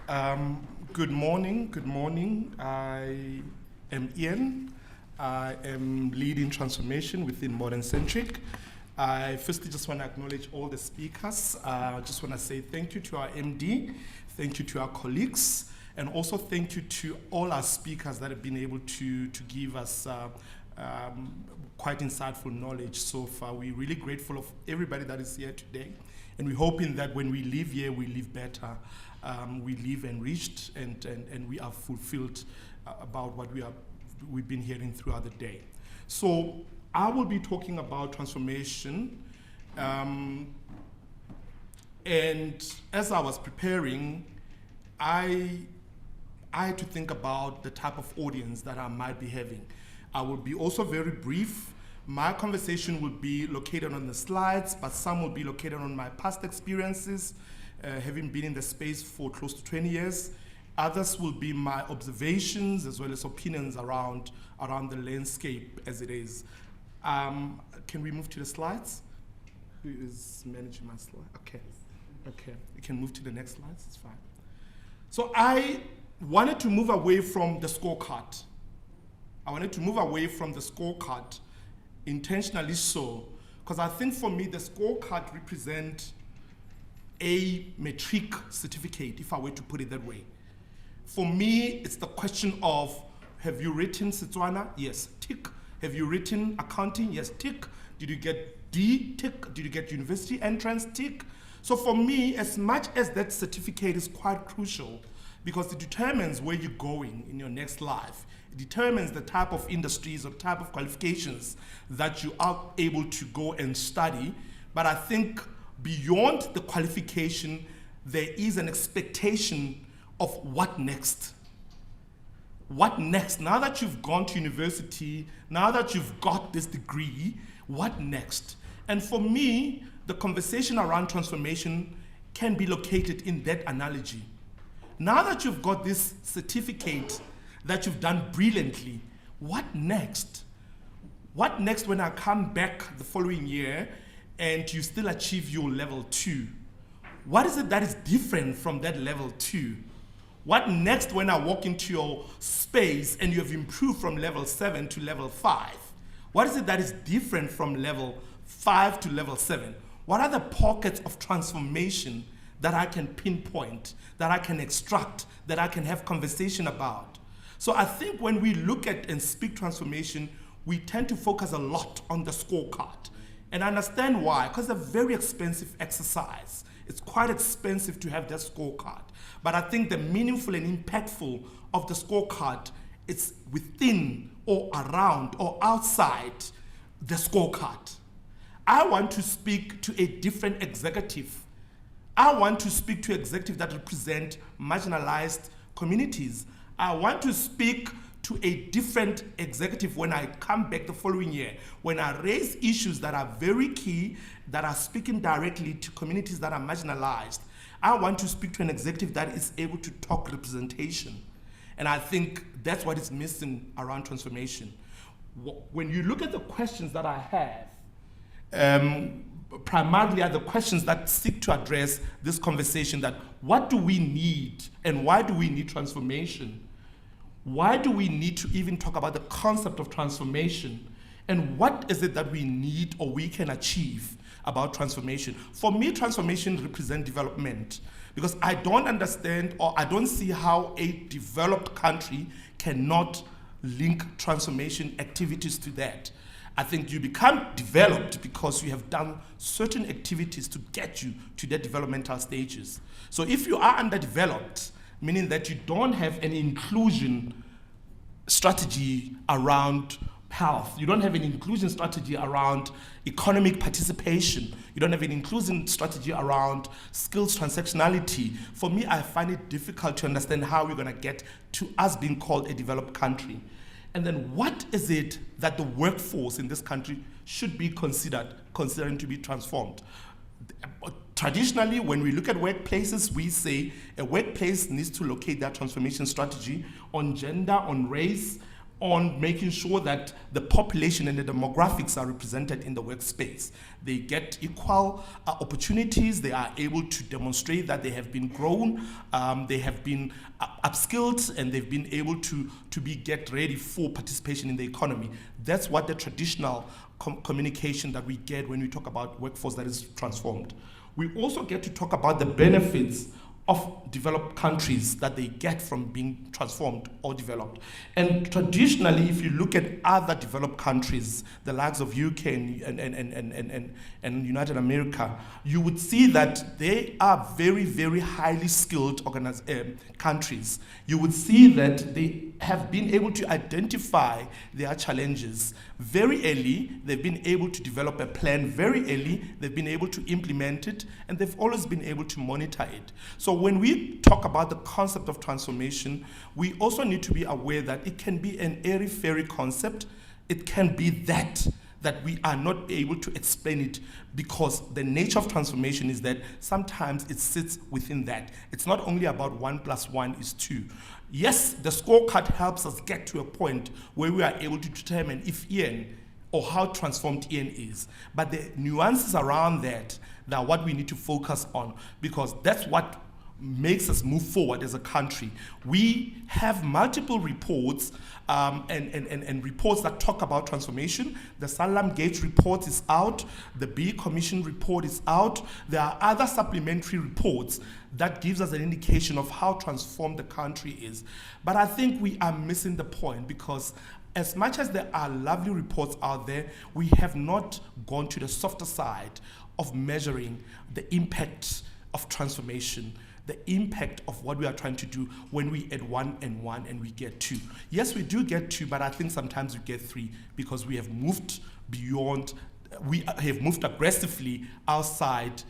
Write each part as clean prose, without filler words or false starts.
Good morning, good morning. I am Ian. I am leading transformation within Modern Centric. I firstly just want to acknowledge all the speakers. I just want to say thank you to our MD, thank you to our colleagues, and also thank you to all our speakers that have been able to give us quite insightful knowledge so far. We're really grateful of everybody that is here today, and we're hoping that when we leave here, we live better. We live enriched and we are fulfilled about what we've been hearing throughout the day. So I will be talking about transformation, and as I was preparing, I had to think about the type of audience that I might be having. I will be also very brief. My conversation will be located on the slides, but some will be located on my past experiences, having been in the space for close to 20 years. Others will be my observations as well as opinions around the landscape as it is. Can we move to the slides? Who is managing my slide? Okay. You can move to the next slides, it's fine. So I wanted to move away from the scorecard. Intentionally so, because I think for me the scorecard represents a metric certificate, if I were to put it that way. For me, it's the question of, have you written Setswana? Yes, tick. Have you written accounting? Yes, tick. Did you get D? Tick. Did you get university entrance? Tick. So for me, as much as that certificate is quite crucial, because it determines where you're going in your next life, it determines the type of industries or type of qualifications that you are able to go and study. But I think beyond the qualification, there is an expectation of what next. What next? Now that you've gone to university, now that you've got this degree, what next? And for me, the conversation around transformation can be located in that analogy. Now that you've got this certificate that you've done brilliantly, what next? What next when I come back the following year and you still achieve your level 2? What is it that is different from that level 2? What next when I walk into your space and you have improved from level 7 to level 5? What is it that is different from level 5 to level 7? What are the pockets of transformation that I can pinpoint, that I can extract, that I can have conversation about? So I think when we look at and speak transformation, we tend to focus a lot on the scorecard. And I understand why, because it's a very expensive exercise. It's quite expensive to have that scorecard. But I think the meaningful and impactful of the scorecard is within or around or outside the scorecard. I want to speak to a different executive. I want to speak to executives that represent marginalized communities. I want to speak to a different executive when I come back the following year, when I raise issues that are very key, that are speaking directly to communities that are marginalized. I want to speak to an executive that is able to talk representation. And I think that's what is missing around transformation. When you look at the questions that I have, primarily are the questions that seek to address this conversation, that what do we need and why do we need transformation? Why do we need to even talk about the concept of transformation? And what is it that we need or we can achieve about transformation? For me, transformation represents development, because I don't understand or I don't see how a developed country cannot link transformation activities to that. I think you become developed because you have done certain activities to get you to the developmental stages. So if you are underdeveloped, meaning that you don't have an inclusion strategy around health, you don't have an inclusion strategy around economic participation, you don't have an inclusion strategy around skills transactionality, for me, I find it difficult to understand how we're going to get to us being called a developed country. And then what is it that the workforce in this country should be considering to be transformed? Traditionally, when we look at workplaces, we say a workplace needs to locate that transformation strategy on gender, on race, on making sure that the population and the demographics are represented in the workspace. They get equal opportunities. They are able to demonstrate that they have been grown, they have been upskilled, and they've been able to get ready for participation in the economy. That's what the traditional communication that we get when we talk about workforce that is transformed. We also get to talk about the benefits of developed countries that they get from being transformed or developed. And traditionally, if you look at other developed countries, the likes of UK and United America, you would see that they are very, very highly skilled countries. You would see that they have been able to identify their challenges very early. They've been able to develop a plan very early. They've been able to implement it, and they've always been able to monitor it. So when we talk about the concept of transformation, we also need to be aware that it can be an airy-fairy concept. It can be that we are not able to explain it, because the nature of transformation is that sometimes it sits within that. It's not only about 1 + 1 is 2. Yes, the scorecard helps us get to a point where we are able to determine if Ian or how transformed Ian is. But the nuances around that are what we need to focus on, because that's what makes us move forward as a country. We have multiple reports and reports that talk about transformation. The Sanlam Gates report is out. The B Commission report is out. There are other supplementary reports that gives us an indication of how transformed the country is. But I think we are missing the point, because as much as there are lovely reports out there, we have not gone to the softer side of measuring the impact of transformation, the impact of what we are trying to do when we add 1 and 1 and we get 2. Yes, we do get 2, but I think sometimes we get 3, because we have moved beyond, we have moved aggressively outside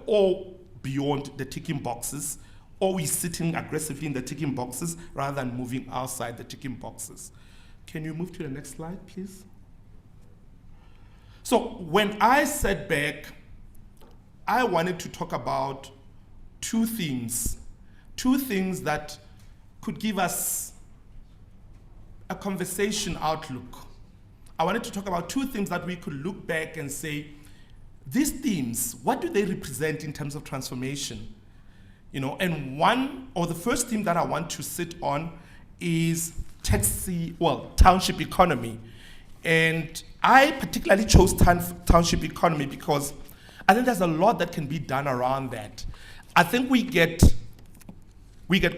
or beyond the ticking boxes, or we're sitting aggressively in the ticking boxes rather than moving outside the ticking boxes. Can you move to the next slide, please? So when I sat back, I wanted to talk about two things that could give us a conversation outlook. I wanted to talk about two things that we could look back and say, these themes, what do they represent in terms of transformation? You know, and the first theme that I want to sit on is township economy. And I particularly chose township economy because I think there's a lot that can be done around that. I think we get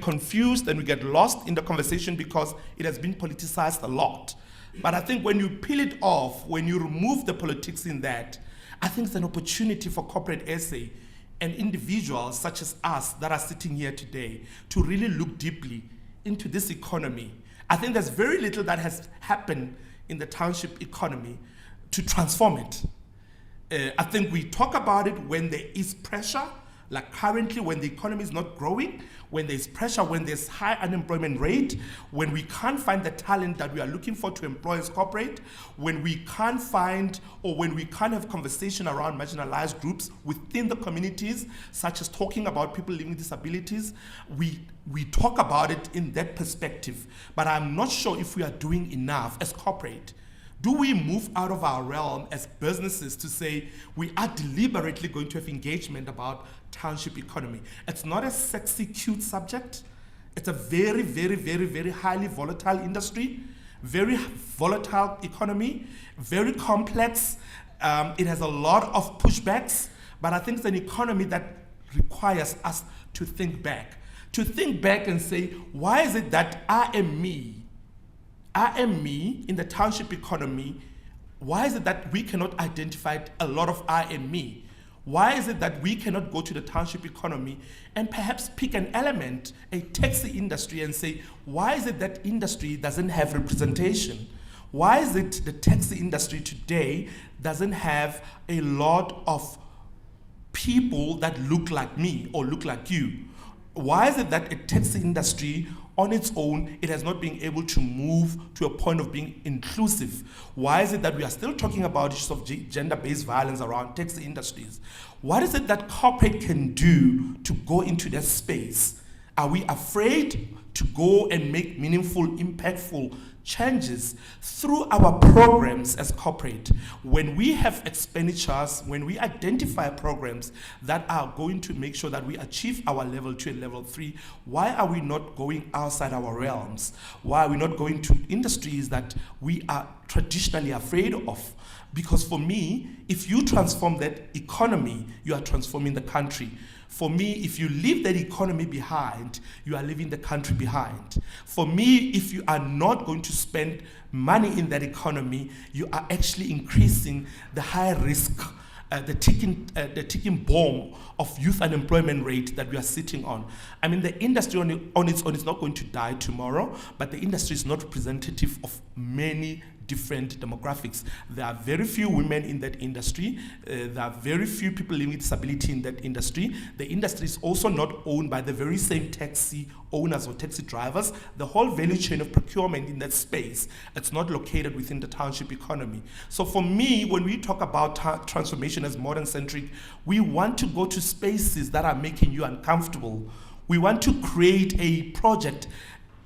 confused and we get lost in the conversation because it has been politicized a lot. But I think when you peel it off, when you remove the politics in that, I think it's an opportunity for corporate SA and individuals such as us that are sitting here today to really look deeply into this economy. I think there's very little that has happened in the township economy to transform it. I think we talk about it when there is pressure, like currently when the economy is not growing, when there's pressure, when there's high unemployment rate, when we can't find the talent that we are looking for to employ as corporate, when we can't find or when we can't have conversation around marginalized groups within the communities, such as talking about people living with disabilities, we talk about it in that perspective. But I'm not sure if we are doing enough as corporate. Do we move out of our realm as businesses to say we are deliberately going to have engagement about township economy? It's not a sexy, cute subject. It's a very, very, very, very highly volatile industry, very volatile economy, very complex. It has a lot of pushbacks, but I think it's an economy that requires us to think back and say, why is it that I am me in the township economy? Why is it that we cannot identify a lot of I am me? Why is it that we cannot go to the township economy and perhaps pick an element, a taxi industry, and say, why is it that industry doesn't have representation? Why is it the taxi industry today doesn't have a lot of people that look like me or look like you? Why is it that a taxi industry on its own, it has not been able to move to a point of being inclusive? Why is it that we are still talking about issues of gender-based violence around taxi industries? What is it that corporate can do to go into that space? Are we afraid to go and make meaningful, impactful changes through our programs as corporate. When we have expenditures, when we identify programs that are going to make sure that we achieve our level 2 and level 3, why are we not going outside our realms? Why are we not going to industries that we are traditionally afraid of? Because for me, if you transform that economy, you are transforming the country. For me, if you leave that economy behind, you are leaving the country behind. For me, if you are not going to spend money in that economy, you are actually increasing the high risk, the ticking bomb of youth unemployment rate that we are sitting on. I mean, the industry on its own is not going to die tomorrow, but the industry is not representative of many different demographics. There are very few women in that industry. There are very few people living with disability in that industry. The industry is also not owned by the very same taxi owners or taxi drivers. The whole value chain of procurement in that space, it's not located within the township economy. So for me, when we talk about transformation as modern centric, we want to go to spaces that are making you uncomfortable. We want to create a project,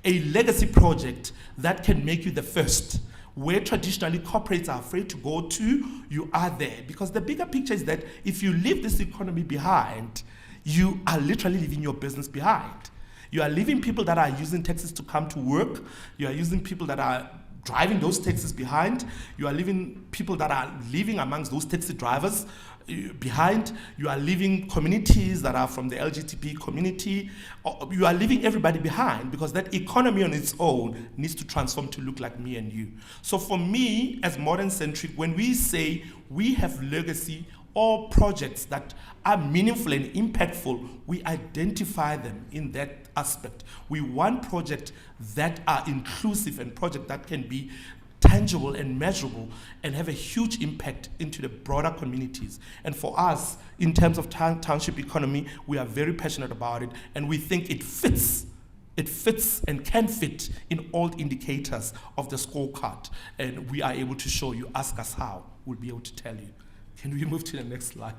a legacy project that can make you the first. Where traditionally corporates are afraid to go to, you are there. Because the bigger picture is that if you leave this economy behind, you are literally leaving your business behind. You are leaving people that are using taxis to come to work. You are using people that are driving those taxis behind. You are leaving people that are living amongst those taxi drivers behind. You are leaving communities that are from the LGBT community. You are leaving everybody behind because that economy on its own needs to transform to look like me and you. So for me, as modern centric, when we say we have legacy or projects that are meaningful and impactful, we identify them in that aspect. We want projects that are inclusive and projects that can be tangible and measurable and have a huge impact into the broader communities. And for us, in terms of township economy, we are very passionate about it, and we think it fits and can fit in all indicators of the scorecard. And we are able to show you. Ask us how, we'll be able to tell you. Can we move to the next slide?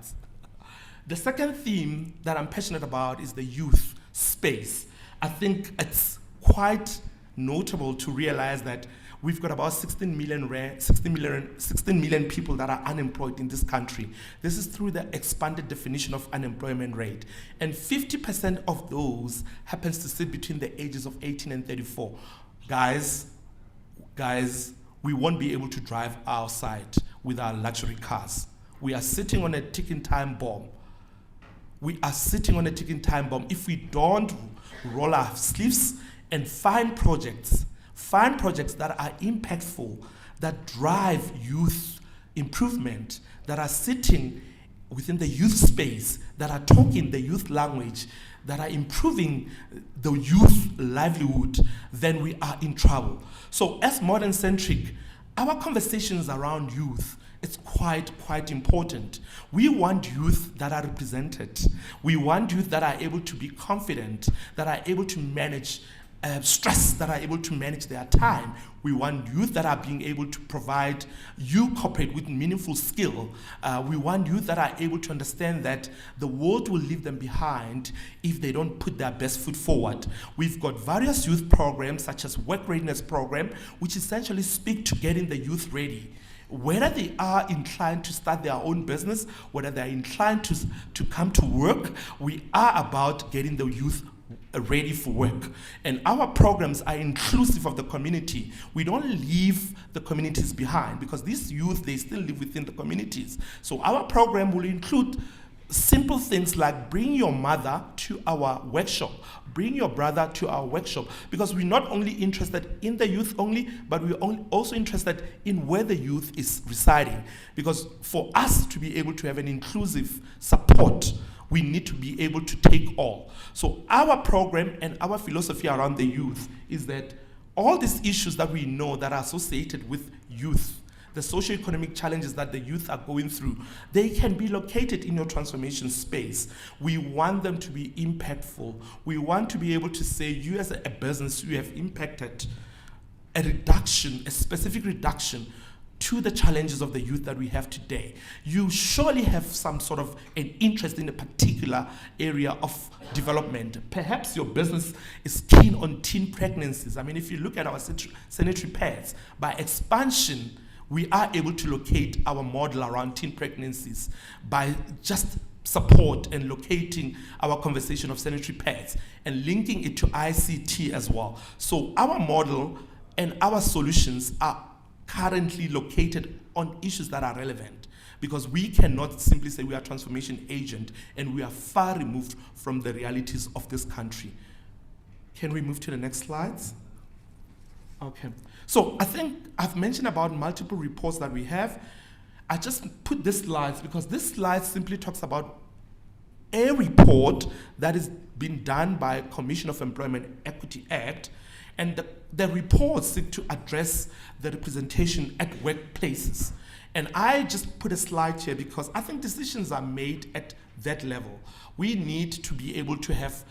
The second theme that I'm passionate about is the youth space. I think it's quite notable to realize that we've got about 16 million people that are unemployed in this country. This is through the expanded definition of unemployment rate. And 50% of those happens to sit between the ages of 18 and 34. Guys, we won't be able to drive outside with our luxury cars. We are sitting on a ticking time bomb. We are sitting on a ticking time bomb if we don't roll our sleeves and find projects that are impactful, that drive youth improvement, that are sitting within the youth space, that are talking the youth language, that are improving the youth livelihood, then we are in trouble. So as modern centric, our conversations around youth, it's quite important. We want youth that are represented. We want youth that are able to be confident, that are able to manage stress, that are able to manage their time. We want youth that are being able to provide you corporate with meaningful skill. We want youth that are able to understand that the world will leave them behind if they don't put their best foot forward. We've got various youth programs such as Work Readiness Program, which essentially speak to getting the youth ready. Whether they are inclined to start their own business, whether they're inclined to come to work, we are about getting the youth ready for work. And our programs are inclusive of the community. We don't leave the communities behind because these youth, they still live within the communities. So our program will include simple things like bring your mother to our workshop, bring your brother to our workshop, because we're not only interested in the youth only, but we're also interested in where the youth is residing. Because for us to be able to have an inclusive support, we need to be able to take all. So our program and our philosophy around the youth is that all these issues that we know that are associated with youth, the socioeconomic challenges that the youth are going through, they can be located in your transformation space. We want them to be impactful. We want to be able to say, you as a business, you have impacted a reduction, a specific reduction to the challenges of the youth that we have today, you surely have some sort of an interest in a particular area of development. Perhaps your business is keen on teen pregnancies. I mean, if you look at our sanitary pads, by expansion, we are able to locate our model around teen pregnancies by just support and locating our conversation of sanitary pads and linking it to ICT as well. So our model and our solutions are currently located on issues that are relevant, because we cannot simply say we are a transformation agent and we are far removed from the realities of this country. Can we move to the next slides? Okay. So I think I've mentioned about multiple reports that we have. I just put this slide because this slide simply talks about a report that is being done by Commission of Employment Equity Act, and the reports seek to address the representation at workplaces. And I just put a slide here because I think decisions are made at that level. We need to be able to have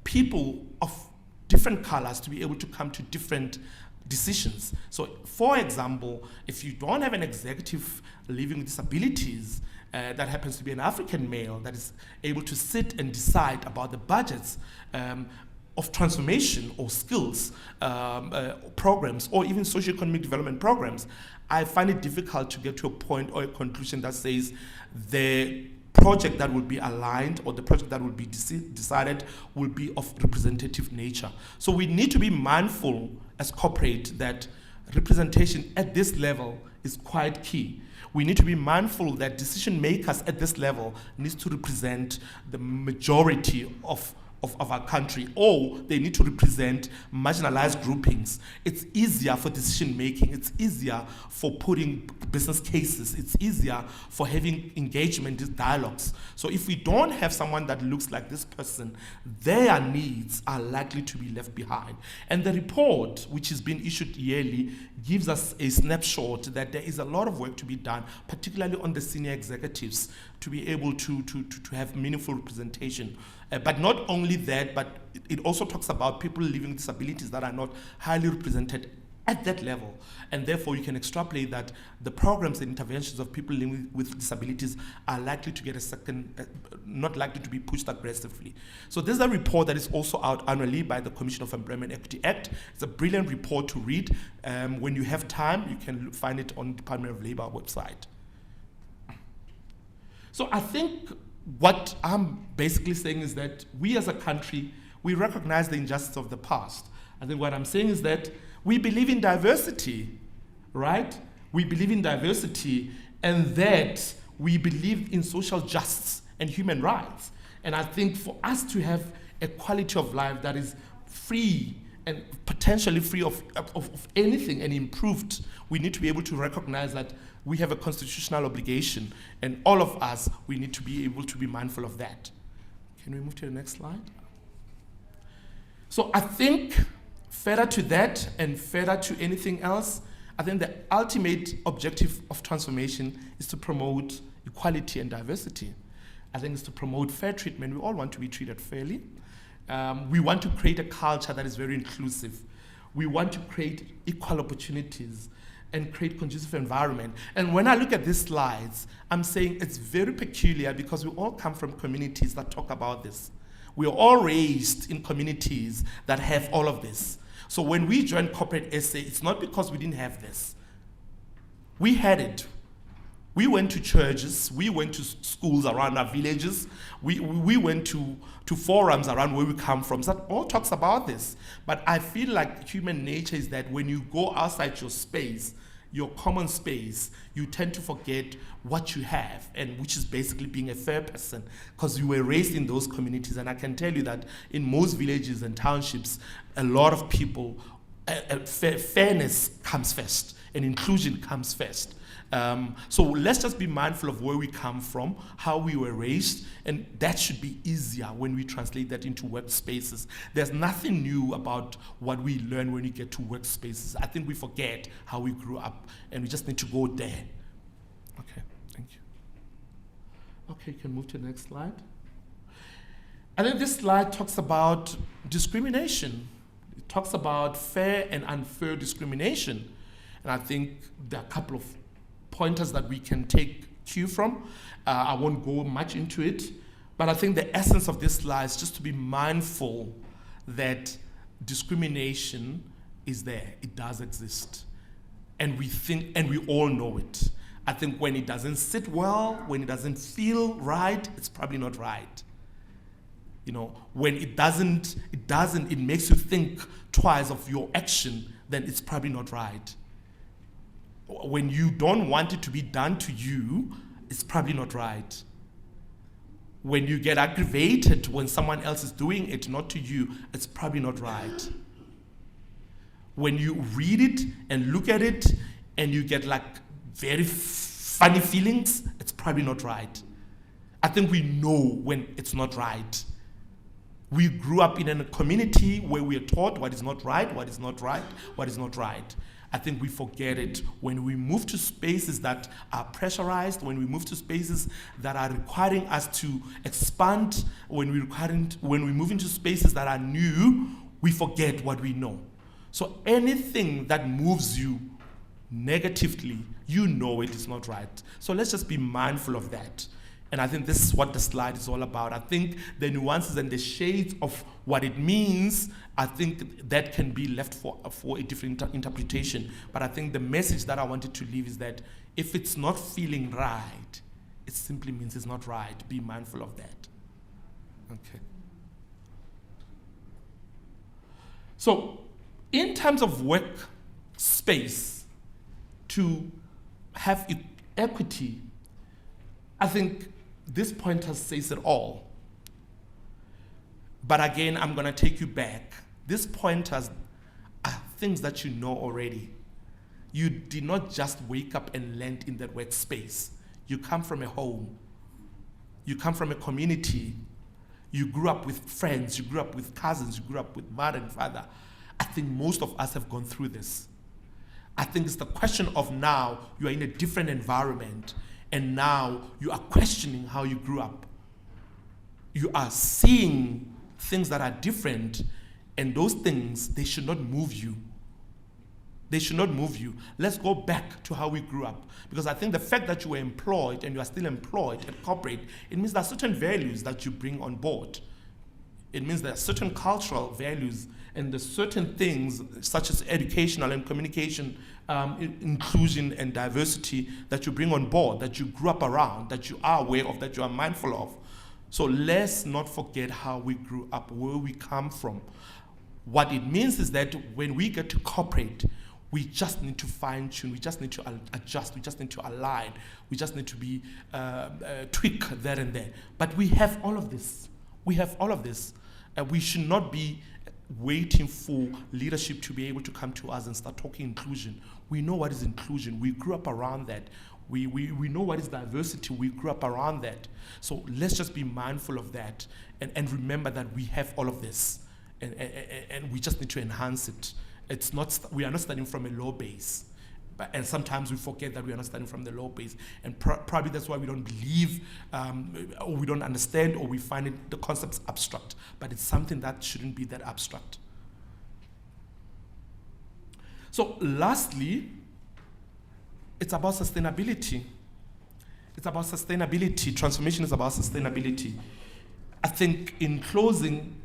people of different colors to be able to come to different decisions. So, for example, if you don't have an executive living with disabilities that happens to be an African male that is able to sit and decide about the budgets of transformation or skills programs or even socioeconomic development programs, I find it difficult to get to a point or a conclusion that says the project that will be aligned or the project that will be decided will be of representative nature. So we need to be mindful as corporate that representation at this level is quite key. We need to be mindful that decision makers at this level needs to represent the majority of our country, or they need to represent marginalized groupings. It's easier for decision making, it's easier for putting business cases, it's easier for having engagement, these dialogues. So if we don't have someone that looks like this person, their needs are likely to be left behind. And the report, which is being issued yearly, gives us a snapshot that there is a lot of work to be done, particularly on the senior executives, to be able to have meaningful representation. But not only that, but it also talks about people living with disabilities that are not highly represented at that level. And therefore, you can extrapolate that the programs and interventions of people living with disabilities are likely to get a second, not likely to be pushed aggressively. So this is a report that is also out annually by the Commission of Employment Equity Act. It's a brilliant report to read. When you have time, you can find it on the Department of Labor website. So I think what I'm basically saying is that we as a country, we recognize the injustice of the past. I think what I'm saying is that we believe in diversity, right? We believe in diversity, and that we believe in social justice and human rights. And I think for us to have a quality of life that is free and potentially free of anything and improved, we need to be able to recognize that we have a constitutional obligation, and all of us, we need to be able to be mindful of that. Can we move to the next slide? So I think further to that and further to anything else, I think the ultimate objective of transformation is to promote equality and diversity. I think it's to promote fair treatment. We all want to be treated fairly. We want to create a culture that is very inclusive. We want to create equal opportunities and create conducive environment. And when I look at these slides, I'm saying it's very peculiar because we all come from communities that talk about this. We are all raised in communities that have all of this. So when we joined Corporate SA, it's not because we didn't have this. We had it. We went to churches, we went to schools around our villages, we went to forums around where we come from. So that all talks about this. But I feel like human nature is that when you go outside your space, your common space, you tend to forget what you have, and which is basically being a fair person, because you were raised in those communities. And I can tell you that in most villages and townships, a lot of people, fairness comes first and inclusion comes first. So let's just be mindful of where we come from, how we were raised, and that should be easier when we translate that into workspaces. There's nothing new about what we learn when we get to workspaces. I think we forget how we grew up, and we just need to go there. Okay, thank you. Okay, you can move to the next slide. I think this slide talks about discrimination. It talks about fair and unfair discrimination. And I think there are a couple of pointers that we can take cue from. I won't go much into it, but I think the essence of this slide is just to be mindful that discrimination is there. It does exist. And we all know it. I think when it doesn't sit well, when it doesn't feel right, it's probably not right. When it makes you think twice of your action, then it's probably not right. When you don't want it to be done to you, it's probably not right. When you get aggravated when someone else is doing it, not to you, it's probably not right. When you read it and look at it and you get like very funny feelings, it's probably not right. I think we know when it's not right. We grew up in a community where we are taught what is not right, what is not right, what is not right. I think we forget it when we move to spaces that are pressurized, when we move to spaces that are requiring us to expand, when we move into spaces that are new, we forget what we know. So anything that moves you negatively, it is not right. So let's just be mindful of that. And I think this is what the slide is all about. I think the nuances and the shades of what it means, I think that can be left for a different interpretation. But I think the message that I wanted to leave is that if it's not feeling right, it simply means it's not right. Be mindful of that. Okay. So, in terms of work space, to have equity, I think this pointer says it all. But again, I'm going to take you back. These pointers are things that you know already. You did not just wake up and land in that workspace. You come from a home. You come from a community. You grew up with friends. You grew up with cousins. You grew up with mother and father. I think most of us have gone through this. I think it's the question of now you are in a different environment. And now you are questioning how you grew up. You are seeing things that are different, and those things, they should not move you. They should not move you. Let's go back to how we grew up. Because I think the fact that you were employed and you are still employed at corporate, it means there are certain values that you bring on board. It means there are certain cultural values and the certain things such as educational and communication, inclusion and diversity that you bring on board, that you grew up around, that you are aware of, that you are mindful of. So let's not forget how we grew up, where we come from. What it means is that when we get to corporate, we just need to fine tune, we just need to adjust, we just need to align, we just need to be tweak there and there. But we have all of this. We have all of this. We should not be waiting for leadership to be able to come to us and start talking inclusion. We know what is inclusion. We grew up around that. We know what is diversity. We grew up around that. So let's just be mindful of that and remember that we have all of this. And we just need to enhance it. We are not starting from a low base. And sometimes we forget that we are not starting from the low base. And probably that's why we don't believe, or we don't understand, or we find the concepts abstract. But it's something that shouldn't be that abstract. So lastly, it's about sustainability. It's about sustainability. Transformation is about sustainability. I think in closing,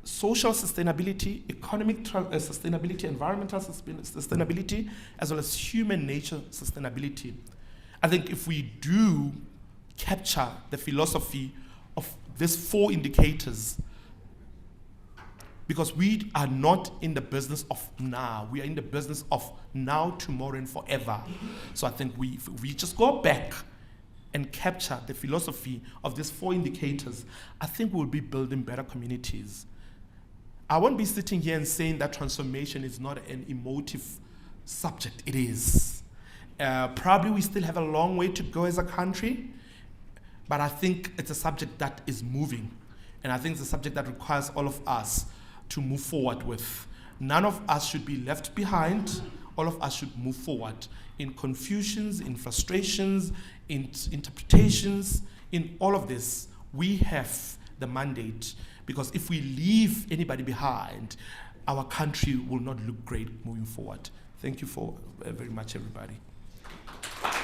social sustainability, economic sustainability, environmental sustainability, as well as human nature sustainability. I think if we do capture the philosophy of these 4 indicators, because we are not in the business of now, we are in the business of now, tomorrow, and forever. So I think if we just go back and capture the philosophy of these 4 indicators, I think we'll be building better communities. I won't be sitting here and saying that transformation is not an emotive subject. It is. Probably we still have a long way to go as a country, but I think it's a subject that is moving. And I think it's a subject that requires all of us to move forward with. None of us should be left behind. All of us should move forward in confusions, in frustrations, in interpretations, in all of this. We have the mandate, because if we leave anybody behind, our country will not look great moving forward. Thank you very much, everybody.